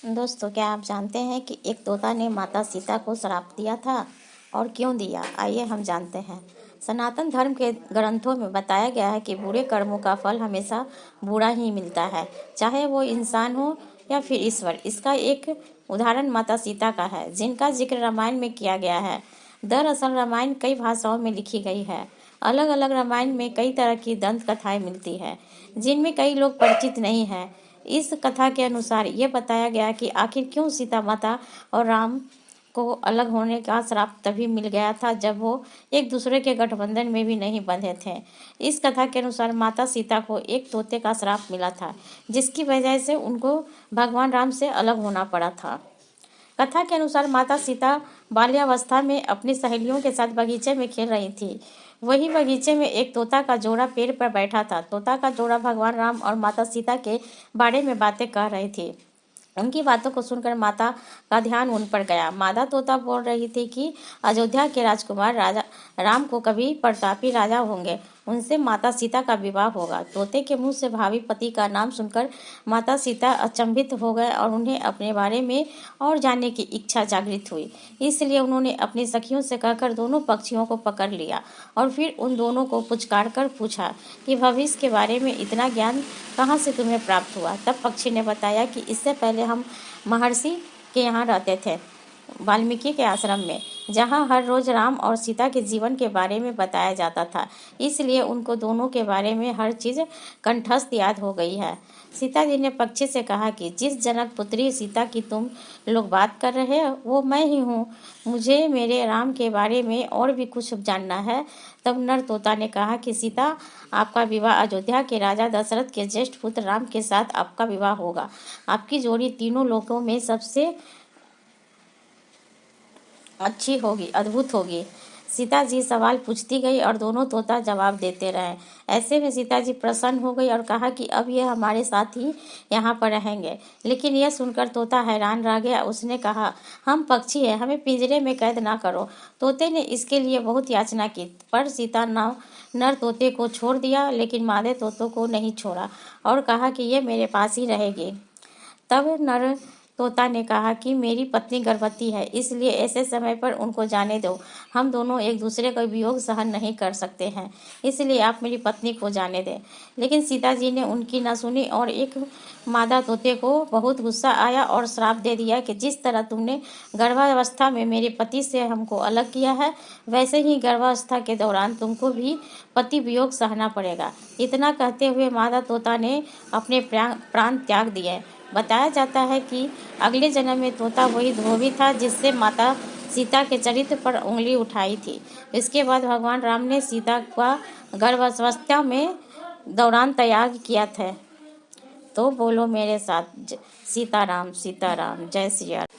दोस्तों, क्या आप जानते हैं कि एक तोता ने माता सीता को श्राप दिया था और क्यों दिया? आइए हम जानते हैं। सनातन धर्म के ग्रंथों में बताया गया है कि बुरे कर्मों का फल हमेशा बुरा ही मिलता है, चाहे वो इंसान हो या फिर ईश्वर। इसका एक उदाहरण माता सीता का है, जिनका जिक्र रामायण में किया गया है। दरअसल रामायण कई भाषाओं में लिखी गई है। अलग अलग रामायण में कई तरह की दंत कथाएं मिलती है, जिनमें कई लोग परिचित नहीं हैं। इस कथा के अनुसार ये बताया गया कि आखिर क्यों सीता माता और राम को अलग होने का श्राप तभी मिल गया था जब वो एक दूसरे के गठबंधन में भी नहीं बंधे थे। इस कथा के अनुसार माता सीता को एक तोते का श्राप मिला था, जिसकी वजह से उनको भगवान राम से अलग होना पड़ा था। कथा के अनुसार माता सीता बाल्यावस्था में अपनी सहेलियों के साथ बगीचे में खेल रही थी। वही बगीचे में एक तोता का जोड़ा पेड़ पर बैठा था। तोता का जोड़ा भगवान राम और माता सीता के बारे में बातें कर रही थी। उनकी बातों को सुनकर माता का ध्यान उन पर गया। मादा तोता बोल रही थी कि अयोध्या के राजकुमार राजा राम को कभी प्रतापी राजा होंगे, उनसे माता सीता का विवाह होगा। तोते के मुंह से भावी पति का नाम सुनकर माता सीता अचंभित हो गए और उन्हें अपने बारे में और जानने की इच्छा जागृत हुई। इसलिए उन्होंने अपनी सखियों से कहकर दोनों पक्षियों को पकड़ लिया और फिर उन दोनों को पुचकार कर पूछा कि भविष्य के बारे में इतना ज्ञान कहाँ से तुम्हें प्राप्त हुआ। तब पक्षी ने बताया कि इससे पहले हम महर्षि के यहाँ रहते थे, वाल्मीकि के आश्रम में, जहाँ हर रोज राम और सीता के जीवन के बारे में बताया जाता था। इसलिए उनको दोनों के बारे में हर चीज कंठस्थ याद हो गई है। सीता जी ने पक्षी से कहा कि जिस जनक पुत्री सीता की तुम लोग बात कर रहे हो वो मैं ही हूँ। मुझे मेरे राम के बारे में और भी कुछ जानना है। तब नर तोता ने कहा कि सीता, आपका विवाह अयोध्या के राजा दशरथ के ज्येष्ठ पुत्र राम के साथ आपका विवाह होगा। आपकी जोड़ी तीनों लोकों में सबसे अच्छी होगी, अद्भुत होगी। सीता जी सवाल पूछती गई और दोनों तोता जवाब देते रहे। ऐसे में सीता जी प्रसन्न हो गई और कहा कि अब ये हमारे साथ ही यहाँ पर रहेंगे। लेकिन यह सुनकर तोता हैरान रह गया। उसने कहा, हम पक्षी हैं, हमें पिंजरे में कैद ना करो। तोते ने इसके लिए बहुत याचना की, पर सीता नर तोते को छोड़ दिया, लेकिन मादे तोतों को नहीं छोड़ा और कहा कि ये मेरे पास ही रहेगी। तब नर तोता ने कहा कि मेरी पत्नी गर्भवती है, इसलिए ऐसे समय पर उनको जाने दो। हम दोनों एक दूसरे का वियोग सहन नहीं कर सकते हैं, इसलिए आप मेरी पत्नी को जाने दें। लेकिन सीता जी ने उनकी न सुनी और एक मादा तोते को बहुत गुस्सा आया और श्राप दे दिया कि जिस तरह तुमने गर्भावस्था में मेरे पति से हमको अलग किया है, वैसे ही गर्भावस्था के दौरान तुमको भी पति वियोग सहना पड़ेगा। इतना कहते हुए मादा तोता ने अपने प्राण त्याग दिए। बताया जाता है कि अगले जन्म में तोता वही धोबी था जिससे माता सीता के चरित्र पर उंगली उठाई थी। इसके बाद भगवान राम ने सीता का गर्भावस्था में दौरान त्याग किया था। तो बोलो मेरे साथ, सीताराम सीताराम, जय सिया राम।